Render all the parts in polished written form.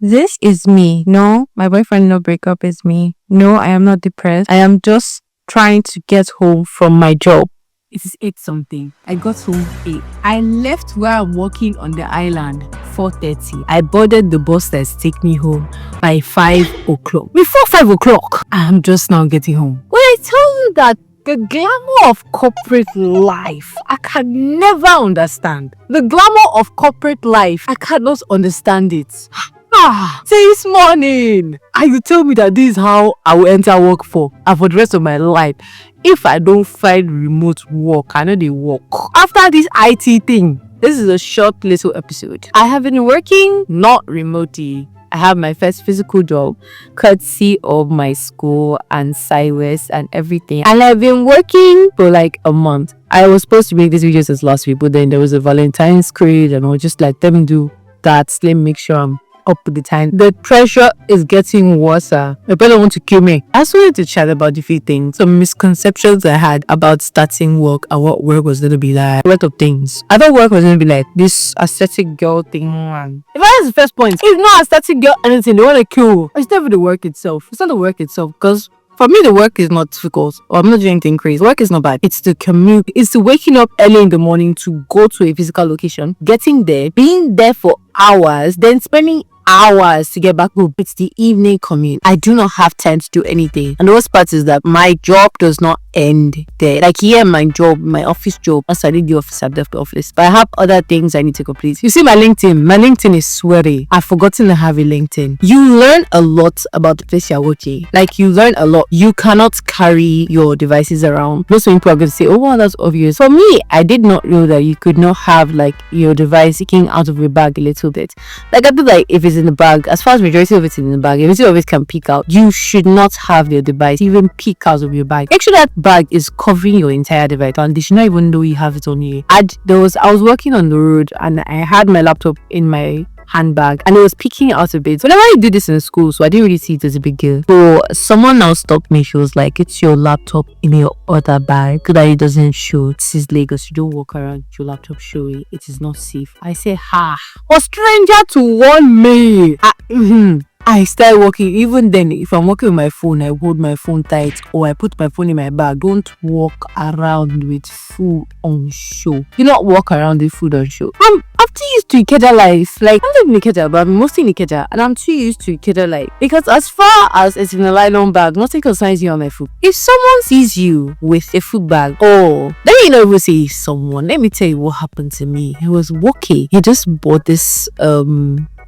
This is me. No, my boyfriend no breakup is me. No, I am not depressed. I am just trying to get home from my job. It is 8 something. I got home 8. I left where I'm working on the island 4:30. I boarded the bus that's take me home by 5 o'clock. Before 5 o'clock, I'm just now getting home. When I tell you that the glamour of corporate life, I can never understand. The glamour of corporate life, I cannot understand it. This morning, and you tell me that this is how I will enter work for the rest of my life. If I don't find remote work, I know they work. After this IT thing, this is a short little episode. I have been working not remotely. I have my first physical job, courtesy of my school and Cyrus and everything. And I've been working for like a month. I was supposed to make these videos as last week, but then there was a Valentine's craze and I was just like, let me do that. Let me make sure I'm up with the time. The pressure is getting worse. My brother want to kill me. I just wanted to chat about a few things. Some misconceptions I had about starting work and what work was going to be like. A lot of things. I thought work was going to be like this aesthetic girl thing. If that's the first point, it's not aesthetic girl anything. They want to kill. It's never the work itself. It's not the work itself because for me, the work is not difficult, or I'm not doing anything crazy. Work is not bad. It's the commute. It's the waking up early in the morning to go to a physical location, getting there, being there for hours, then spending hours to get back home. It's the evening commute. I do not have time to do anything. And the worst part is that my job does not end there. Like here, my job, my office job, once I leave the office, I've left the office. But I have other things I need to complete. You see my LinkedIn. My LinkedIn is sweaty. I've forgotten to have a LinkedIn. You learn a lot about the place you're working. Like you learn a lot. You cannot carry your devices around. Most people are going to say, oh wow, that's obvious. For me, I did not know that you could not have like your device sticking out of your bag a little bit. Like I feel like if it's in the bag, as far as majority of it is in the bag, if majority of it can peek out, you should not have your device even peek out of your bag. Make sure that bag is covering your entire device and they should not even know you have it on you. I was working on the road and I had my laptop in my handbag and it was peeking out a bit. Whenever I do this in school, so I didn't really see it as a big deal. So someone now stopped me. She was like, it's your laptop in your other bag so that it doesn't show. This is Lagos. You don't walk around with your laptop showing. It is not safe. I say, a stranger to warn me. I started walking. Even then, if I'm walking with my phone, I hold my phone tight or I put my phone in my bag. Don't walk around with food on show. Do not walk around with food on show. I'm too used to Ikeja life. Like, I'm not in Ikeja, but I'm mostly in Ikeja. And I'm too used to Ikeja life. Because as far as it's in a nylon bag, nothing concerns you on my food. If someone sees you with a food bag, let me not even say someone. Let me tell you what happened to me. He was walking. He just bought this,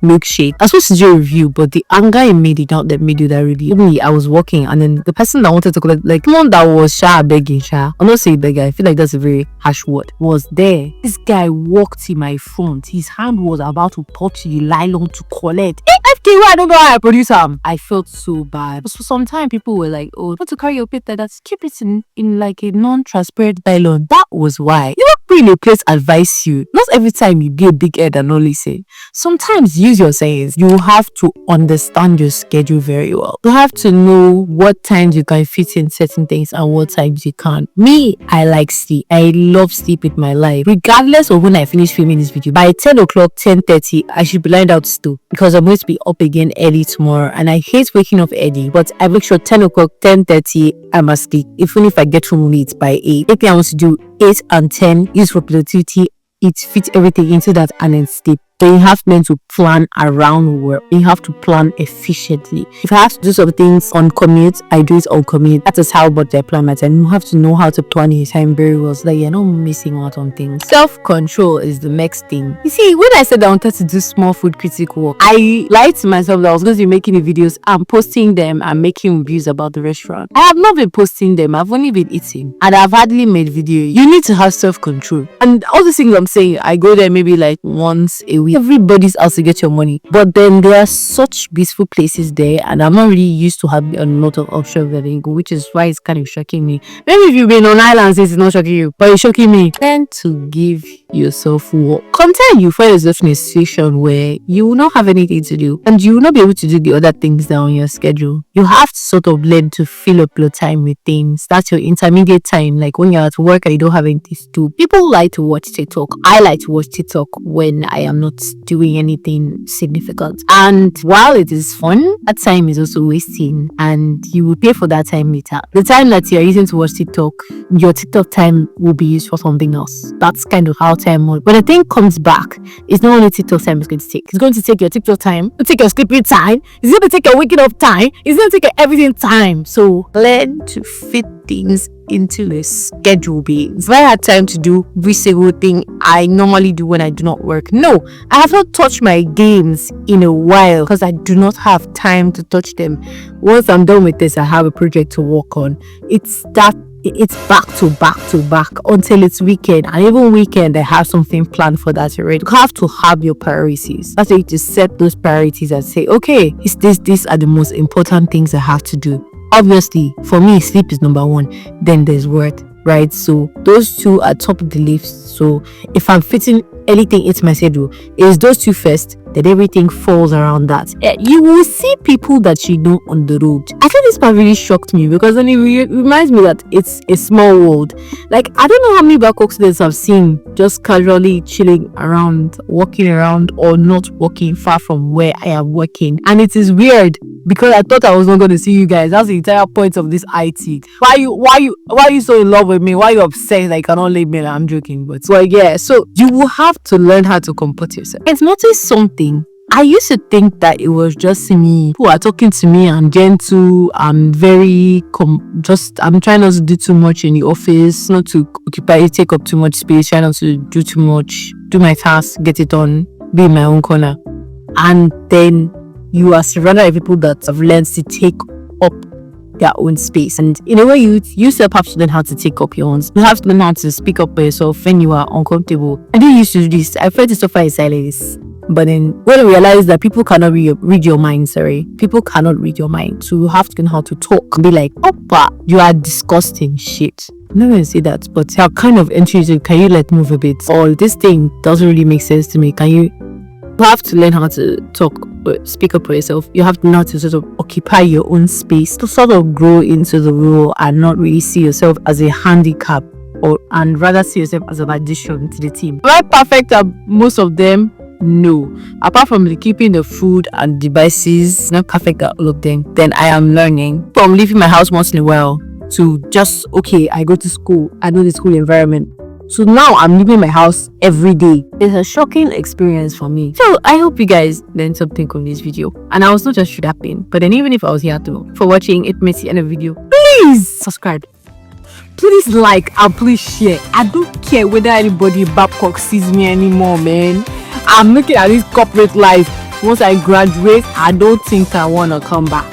milkshake. I was supposed to do a review, but the anger in me did not let me do that review. Even I was walking, and then the person that wanted to collect, like someone that was begging, I'm not saying beggar, I feel like that's a very harsh word, was there. This guy walked in my front. His hand was about to touch the nylon to collect. FK, I don't know how I produce them. I felt so bad. For some time, people were like, oh, not to carry your plate like that, keep it in like a non-transparent nylon. That was why. You don't put in a place advise you. Not every time you be a big head and only say. Sometimes use your sayings. You have to understand your schedule very well. You have to know what times you can fit in certain things and what times you can't. Me, I like sleep. I love sleep with my life. Regardless of when I finish filming this video, by 10 o'clock, 10:30, I should be lined out still because I'm going to be up again early tomorrow and I hate waking up early, but I make sure 10 o'clock, 10:30, I'm asleep. Even if I get home late by 8. Anything I want to do 8 and 10, use for productivity, it fits everything into that and then sleep. So you have to learn to plan around work. You have to plan efficiently. If I have to do some things on commute, I do it on commute. That is how much I plan my time. You have to know how to plan your time very well so that you're not missing out on things. Self-control is the next thing. You see, when I said I wanted to do small food critic work, I lied to myself that I was going to be making the videos and posting them and making reviews about the restaurant. I have not been posting them. I've only been eating. And I've hardly made video. You need to have self-control. And all the things I'm saying, I go there maybe like once a week. Everybody's out to get your money, but then there are such beautiful places there, and I'm not really used to having a lot of options that they go, which is why it's kind of shocking me. Maybe if you've been on islands, it's not shocking you, but it's shocking me. Learn to give yourself work. Content you find yourself in a situation where you will not have anything to do, and you will not be able to do the other things that are on your schedule. You have to sort of learn to fill up your time with things. That's your intermediate time, like when you're at work and you don't have anything to do. People like to watch TikTok. I like to watch TikTok when I am not doing anything significant. And while it is fun, that time is also wasting, and you will pay for that time later. The time that you're using to watch TikTok, your TikTok time will be used for something else. That's kind of how time works. When the thing comes back, it's not only TikTok time it's going to take. It's going to take your TikTok time, it'll take your sleeping time, it's going to take your waking up time, it's going to take your everything time. So learn to fit things into a schedule being. If I had time to do every single thing I normally do when I do not work, no, I have not touched my games in a while because I do not have time to touch them. Once I'm done with this, I have a project to work on. It's back to back until it's weekend, and even weekend I have something planned for that already. You have to have your priorities. That's why you just set those priorities and say, okay, these are the most important things I have to do. Obviously, for me, sleep is number one. Then there's work, right? So those two are top of the list. So if I'm fitting anything into my schedule, it's those two first, then everything falls around that. You will see people that you know on the road. I think this part really shocked me, because then it reminds me that it's a small world. Like, I don't know how many Babcock students I've seen just casually chilling around, walking around, or not walking far from where I am working. And it is weird, because I thought I was not going to see you guys. That's the entire point of this IT. Why you so in love with me? Why you upset that you cannot leave me? I'm joking, but well, yeah. So you will have to learn how to comport yourself. It's noticed something. I used to think that it was just me who are talking to me and gentle. I'm very I'm trying not to do too much in the office, not to take up too much space, try not to do too much, do my tasks, get it done, be in my own corner. And then you are surrounded by people that have learned to take up their own space. And in a way, you yourself have to learn how to take up your own. You have to learn how to speak up for yourself when you are uncomfortable. I didn't used to do this. I felt to suffer in silence. But then when I realized that people cannot read your mind, people cannot read your mind. So you have to learn how to talk and be like, Oppa, you are disgusting shit. I'm not going to say that, but how kind of intuitive, can you let move a bit? Or this thing doesn't really make sense to me. You have to learn how to talk, speak up for yourself. You have to know how to sort of occupy your own space to sort of grow into the role and not really see yourself as a handicap, and rather see yourself as an addition to the team. Am I perfect at most of them? No. Apart from keeping the food and devices, not perfect at all of them. Then I am learning from leaving my house once in a while to just, okay, I go to school, I know the school environment. So now I'm leaving my house every day. It's a shocking experience for me. So I hope you guys learned something from this video. And I was not just happen, but then even if I was here for watching it, may see end of the video, please subscribe. Please like and please share. I don't care whether anybody in Babcock sees me anymore, man. I'm looking at this corporate life. Once I graduate, I don't think I want to come back.